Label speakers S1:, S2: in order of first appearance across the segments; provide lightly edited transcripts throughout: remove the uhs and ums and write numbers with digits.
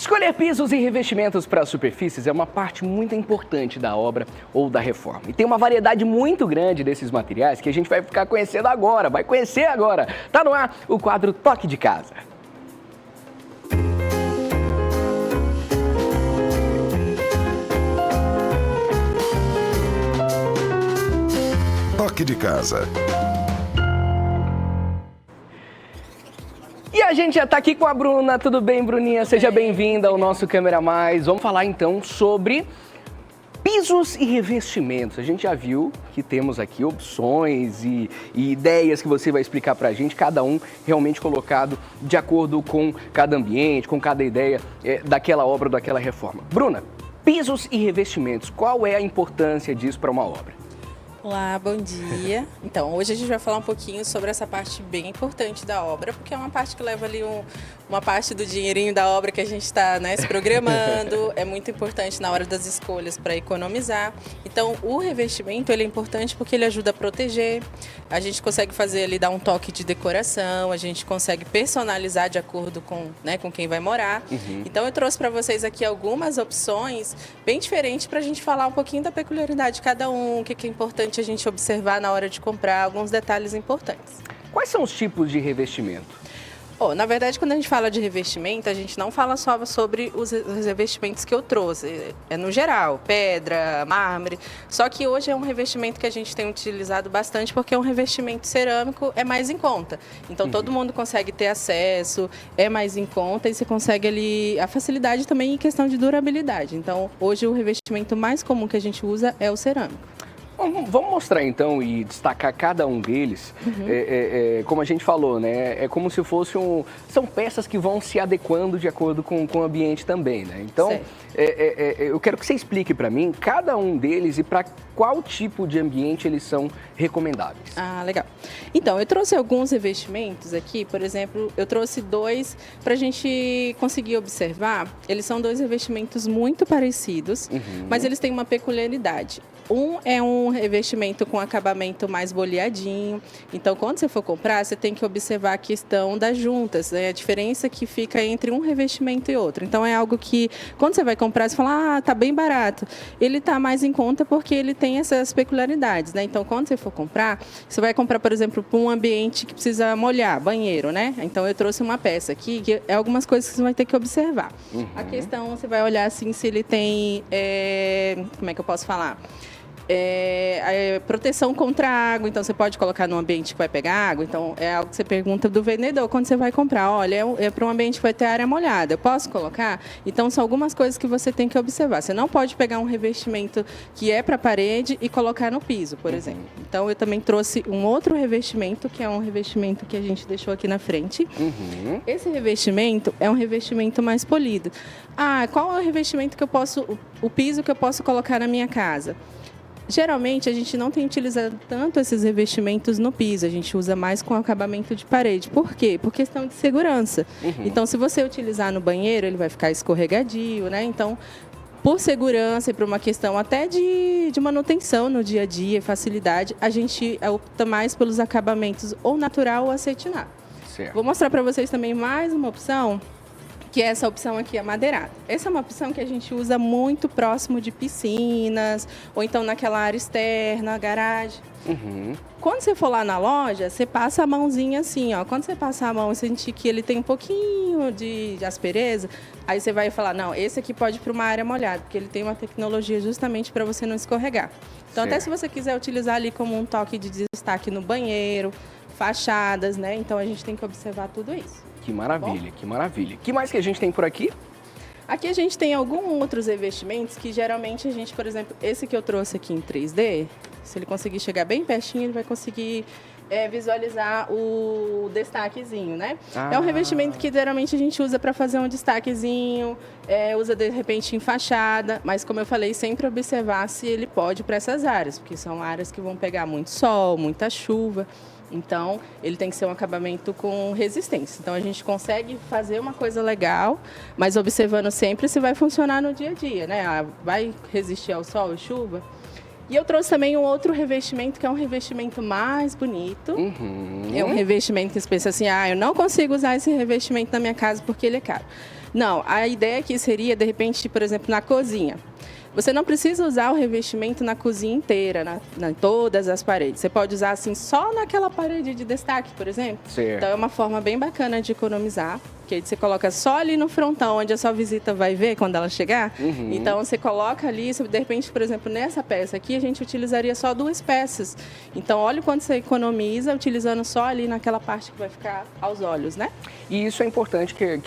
S1: Escolher pisos e revestimentos para superfícies é uma parte muito importante da obra ou da reforma. E tem uma variedade muito grande desses materiais que a gente vai ficar conhecendo agora, vai conhecer agora. Tá no ar o quadro Toque de Casa.
S2: Toque de Casa.
S1: E a gente já está aqui com a Bruna. Tudo bem, Bruninha? Seja bem-vinda ao nosso Câmera Mais. Vamos falar então sobre pisos e revestimentos. A gente já viu que temos aqui opções e ideias que você vai explicar para a gente, cada um realmente colocado de acordo com cada ambiente, com cada ideia daquela obra ou daquela reforma. Bruna, pisos e revestimentos, qual é a importância disso para uma obra?
S3: Olá, bom dia. Então, hoje a gente vai falar um pouquinho sobre essa parte bem importante da obra, porque é uma parte que leva ali uma parte do dinheirinho da obra que a gente está se programando. É muito importante na hora das escolhas para economizar. Então, o revestimento ele é importante porque ele ajuda a proteger. A gente consegue fazer ali, dar um toque de decoração, a gente consegue personalizar de acordo com quem vai morar. Então, eu trouxe para vocês aqui algumas opções bem diferentes para a gente falar um pouquinho da peculiaridade de cada um, o que é importante a gente observar na hora de comprar, alguns detalhes importantes.
S1: Quais são os tipos de revestimento?
S3: Na verdade, quando a gente fala de revestimento, a gente não fala só sobre os revestimentos que eu trouxe. É no geral, pedra, mármore. Só que hoje é um revestimento que a gente tem utilizado bastante porque é um revestimento cerâmico, é mais em conta. Então, todo mundo consegue ter acesso, é mais em conta e você consegue ali a facilidade também em questão de durabilidade. Então, hoje o revestimento mais comum que a gente usa é o cerâmico.
S1: Vamos mostrar então e destacar cada um deles. Como a gente falou, né? É como se fosse são peças que vão se adequando de acordo com o ambiente também, né? Então, eu quero que você explique para mim cada um deles e para qual tipo de ambiente eles são recomendáveis.
S3: Ah, legal. Então, eu trouxe alguns revestimentos aqui, por exemplo, eu trouxe dois para a gente conseguir observar. Eles são dois revestimentos muito parecidos, mas eles têm uma peculiaridade. Um é um revestimento com acabamento mais boleadinho. Então, quando você for comprar, você tem que observar a questão das juntas, né? A diferença que fica entre um revestimento e outro. Então, é algo que, quando você vai comprar, você fala, tá bem barato. Ele tá mais em conta porque ele tem essas peculiaridades, né? Então, quando você for comprar, você vai comprar, por exemplo, para um ambiente que precisa molhar, banheiro, né? Então, eu trouxe uma peça aqui, que é algumas coisas que você vai ter que observar. A questão, você vai olhar assim, se ele tem, como é que eu posso falar? Proteção contra água, então você pode colocar num ambiente que vai pegar água, então é algo que você pergunta do vendedor quando você vai comprar, olha, é para um ambiente que vai ter área molhada, eu posso colocar? Então são algumas coisas que você tem que observar, você não pode pegar um revestimento que é para a parede e colocar no piso, por exemplo. Então eu também trouxe um outro revestimento, que é um revestimento que a gente deixou aqui na frente. Esse revestimento é um revestimento mais polido. Qual é o revestimento que eu posso, o piso que eu posso colocar na minha casa? Geralmente, a gente não tem utilizado tanto esses revestimentos no piso, a gente usa mais com acabamento de parede. Por quê? Por questão de segurança. Então, se você utilizar no banheiro, ele vai ficar escorregadio, né? Então, por segurança e por uma questão até de manutenção no dia a dia, facilidade, a gente opta mais pelos acabamentos ou natural ou acetinado.
S1: Certo.
S3: Vou mostrar para vocês também mais uma opção, que é essa opção aqui, amadeirada. Essa é uma opção que a gente usa muito próximo de piscinas, ou então naquela área externa, garagem. Quando você for lá na loja, você passa a mãozinha assim, ó. Quando você passar a mão e sentir que ele tem um pouquinho de aspereza, aí você vai falar, não, esse aqui pode ir para uma área molhada, porque ele tem uma tecnologia justamente para você não escorregar. Então, até se você quiser utilizar ali como um toque de destaque no banheiro, fachadas, né? Então, a gente tem que observar tudo isso.
S1: Que maravilha, que maravilha. O que mais que a gente tem por aqui?
S3: Aqui a gente tem alguns outros revestimentos que geralmente a gente, por exemplo, esse que eu trouxe aqui em 3D, se ele conseguir chegar bem pertinho, ele vai conseguir visualizar o destaquezinho, né? É um revestimento que geralmente a gente usa para fazer um destaquezinho, usa de repente em fachada, mas como eu falei, sempre observar se ele pode para essas áreas, porque são áreas que vão pegar muito sol, muita chuva. Então, ele tem que ser um acabamento com resistência. Então, a gente consegue fazer uma coisa legal, mas observando sempre se vai funcionar no dia a dia, né? Vai resistir ao sol e chuva? E eu trouxe também um outro revestimento, que é um revestimento mais bonito. É um revestimento que você pensa assim, eu não consigo usar esse revestimento na minha casa porque ele é caro. Não, a ideia aqui seria, de repente, por exemplo, na cozinha. Você não precisa usar o revestimento na cozinha inteira, em todas as paredes. Você pode usar assim só naquela parede de destaque, por exemplo.
S1: Certo.
S3: Então é uma forma bem bacana de economizar, porque aí você coloca só ali no frontão, onde a sua visita vai ver quando ela chegar. Então você coloca ali, de repente, por exemplo, nessa peça aqui, a gente utilizaria só 2 peças. Então olha o quanto você economiza utilizando só ali naquela parte que vai ficar aos olhos, né?
S1: E isso é importante que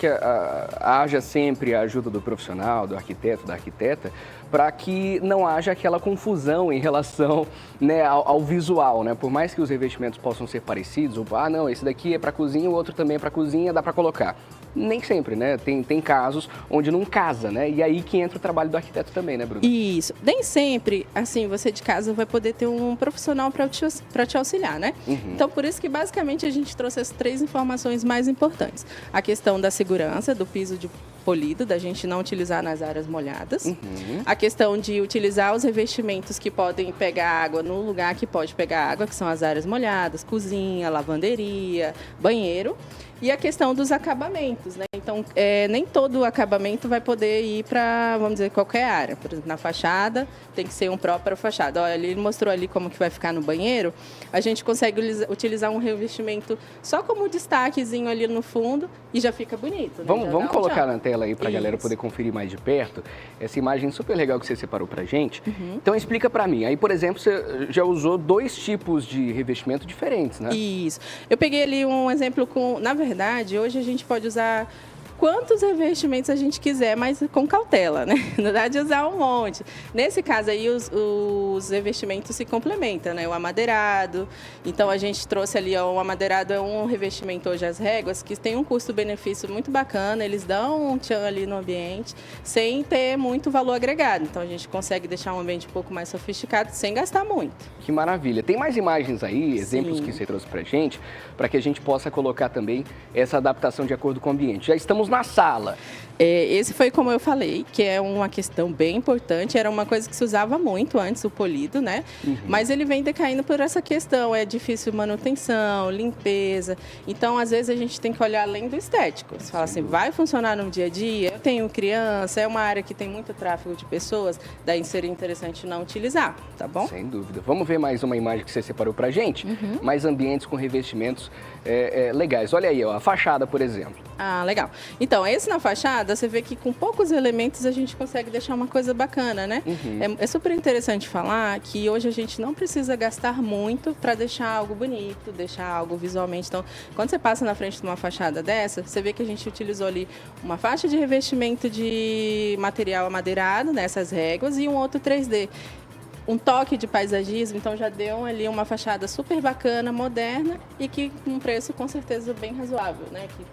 S1: haja sempre a ajuda do profissional, do arquiteto, da arquiteta, para que não haja aquela confusão em relação, né, ao visual, né? Por mais que os revestimentos possam ser parecidos, ou, não, esse daqui é para cozinha, o outro também é para cozinha, dá para colocar. Nem sempre, né? Tem casos onde não casa, né? E aí que entra o trabalho do arquiteto também, né, Bruno?
S3: Isso. Nem sempre, assim, você de casa vai poder ter um profissional para te auxiliar, né? Então, por isso que basicamente a gente trouxe as 3 informações mais importantes. A questão da segurança, do piso de polido, da gente não utilizar nas áreas molhadas. A questão de utilizar os revestimentos que podem pegar água no lugar que pode pegar água, que são as áreas molhadas, cozinha, lavanderia, banheiro. E a questão dos acabamentos, né? Então, nem todo acabamento vai poder ir para, vamos dizer, qualquer área. Por exemplo, na fachada, tem que ser um próprio fachada. Olha, ele mostrou ali como que vai ficar no banheiro. A gente consegue utilizar um revestimento só como destaquezinho ali no fundo e já fica bonito. Né?
S1: Vamos colocar na tela aí para a galera poder conferir mais de perto essa imagem super legal que você separou para gente. Então, explica para mim. Aí, por exemplo, você já usou 2 tipos de revestimento diferentes, né?
S3: Isso. Eu peguei ali um exemplo com... Na verdade, hoje a gente pode usar quantos revestimentos a gente quiser, mas com cautela, né? Na verdade, usar um monte. Nesse caso aí, os revestimentos se complementam, né? O amadeirado. Então, a gente trouxe ali, ó, o amadeirado é um revestimento hoje, as réguas, que tem um custo-benefício muito bacana. Eles dão um tchan ali no ambiente, sem ter muito valor agregado. Então, a gente consegue deixar um ambiente um pouco mais sofisticado, sem gastar muito.
S1: Que maravilha. Tem mais imagens aí, exemplos que você trouxe pra gente, para que a gente possa colocar também essa adaptação de acordo com o ambiente. Já estamos na sala.
S3: Esse foi como eu falei, que é uma questão bem importante. Era uma coisa que se usava muito antes, o polido, né? Mas ele vem decaindo por essa questão. É difícil manutenção, limpeza. Então, às vezes, a gente tem que olhar além do estético. Você fala assim, vai funcionar no dia a dia? Eu tenho criança, é uma área que tem muito tráfego de pessoas, daí seria interessante não utilizar, tá bom?
S1: Sem dúvida. Vamos ver mais uma imagem que você separou pra gente? Mais ambientes com revestimentos legais. Olha aí, ó, a fachada, por exemplo.
S3: Ah, legal. Então, esse na fachada, você vê que com poucos elementos a gente consegue deixar uma coisa bacana, né? É super interessante falar que hoje a gente não precisa gastar muito para deixar algo bonito, deixar algo visualmente. Então, quando você passa na frente de uma fachada dessa, você vê que a gente utilizou ali uma faixa de revestimento de material amadeirado, nessas réguas, e um outro 3D. Um toque de paisagismo, então já deu ali uma fachada super bacana, moderna e que com um preço com certeza bem razoável, né? Que,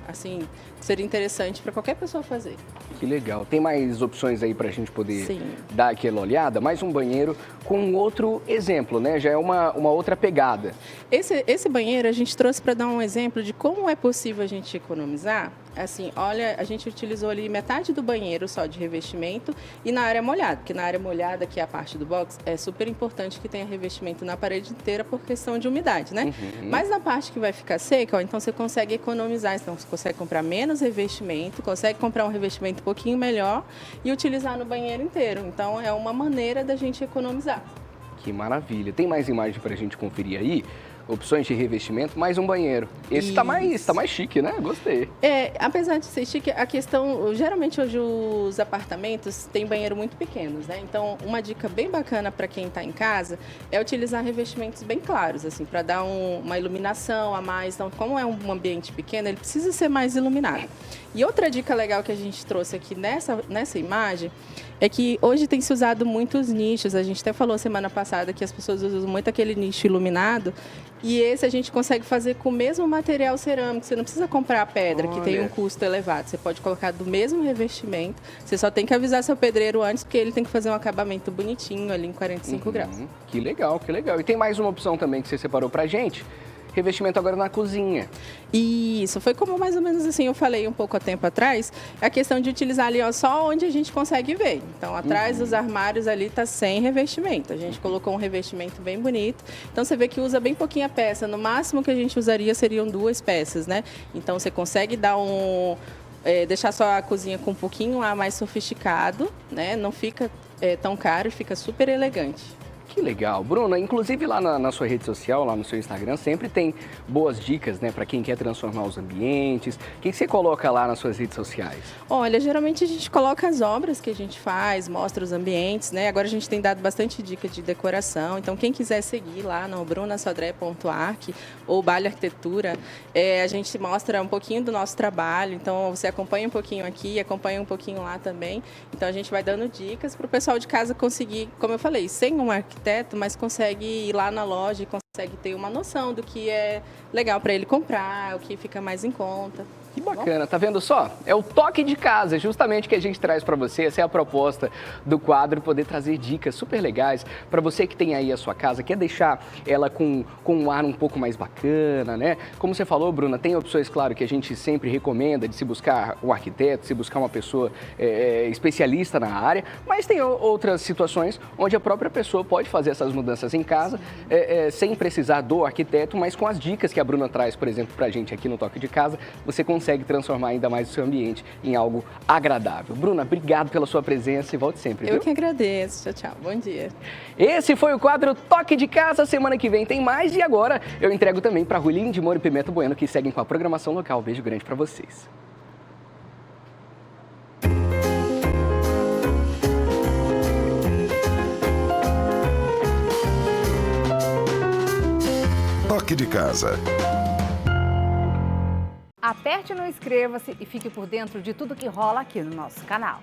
S3: assim, seria interessante para qualquer pessoa fazer.
S1: Que legal. Tem mais opções aí para a gente poder dar aquela olhada? Mais um banheiro com outro exemplo, né? Já é uma outra pegada.
S3: Esse banheiro a gente trouxe para dar um exemplo de como é possível a gente economizar. Assim, olha, a gente utilizou ali metade do banheiro só de revestimento e na área molhada, porque na área molhada, que é a parte do box, é super importante que tenha revestimento na parede inteira por questão de umidade, né? Mas na parte que vai ficar seca, ó, então você consegue economizar, então você consegue comprar menos revestimento, consegue comprar um revestimento um pouquinho melhor e utilizar no banheiro inteiro. Então, é uma maneira da gente economizar.
S1: Que maravilha. Tem mais imagem para a gente conferir aí? Opções de revestimento, mais um banheiro. Esse tá mais chique, né? Gostei.
S3: Apesar de ser chique, a questão... Geralmente, hoje, os apartamentos têm banheiro muito pequenos, né? Então, uma dica bem bacana para quem está em casa é utilizar revestimentos bem claros, assim, para dar uma iluminação a mais. Então, como é um ambiente pequeno, ele precisa ser mais iluminado. E outra dica legal que a gente trouxe aqui nessa imagem é que hoje tem se usado muitos nichos. A gente até falou semana passada que as pessoas usam muito aquele nicho iluminado. E esse a gente consegue fazer com o mesmo material cerâmico. Você não precisa comprar a pedra, que tem um custo elevado. Você pode colocar do mesmo revestimento. Você só tem que avisar seu pedreiro antes, porque ele tem que fazer um acabamento bonitinho ali em 45 graus.
S1: Que legal, que legal. E tem mais uma opção também que você separou pra gente. Revestimento agora na cozinha.
S3: Isso, foi como mais ou menos assim, eu falei um pouco há tempo atrás, a questão de utilizar ali, ó, só onde a gente consegue ver. Então, atrás dos armários ali tá sem revestimento. A gente colocou um revestimento bem bonito. Então, você vê que usa bem pouquinha peça. No máximo que a gente usaria seriam 2 peças, né? Então, você consegue dar deixar só a cozinha com um pouquinho a mais sofisticado, né? Não fica tão caro e fica super elegante.
S1: Que legal. Bruna, inclusive lá na sua rede social, lá no seu Instagram, sempre tem boas dicas, né, para quem quer transformar os ambientes. O que você coloca lá nas suas redes sociais?
S3: Olha, geralmente a gente coloca as obras que a gente faz, mostra os ambientes, né? Agora a gente tem dado bastante dica de decoração, então quem quiser seguir lá no brunasodré.arc ou Balho Arquitetura, a gente mostra um pouquinho do nosso trabalho, então você acompanha um pouquinho aqui, acompanha um pouquinho lá também. Então a gente vai dando dicas para o pessoal de casa conseguir, como eu falei, sem um arquiteto, mas consegue ir lá na loja e consegue ter uma noção do que é legal para ele comprar, o que fica mais em conta.
S1: Que bacana, tá vendo só? É o toque de casa, justamente que a gente traz para você. Essa é a proposta do quadro, poder trazer dicas super legais para você que tem aí a sua casa, quer deixar ela com um ar um pouco mais bacana, né? Como você falou, Bruna, tem opções, claro, que a gente sempre recomenda de se buscar um arquiteto, se buscar uma pessoa especialista na área, mas tem outras situações onde a própria pessoa pode fazer essas mudanças em casa sem precisar do arquiteto, mas com as dicas que a Bruna traz, por exemplo, pra gente aqui no Toque de Casa, você consegue transformar ainda mais o seu ambiente em algo agradável. Bruna, obrigado pela sua presença e volte sempre.
S3: Eu que agradeço. Tchau, tchau. Bom dia.
S1: Esse foi o quadro Toque de Casa. Semana que vem tem mais e agora eu entrego também para Ruline de Moura e Pimenta Bueno, que seguem com a programação local. Beijo grande para vocês.
S2: Toque de Casa.
S4: Aperte no inscreva-se e fique por dentro de tudo que rola aqui no nosso canal.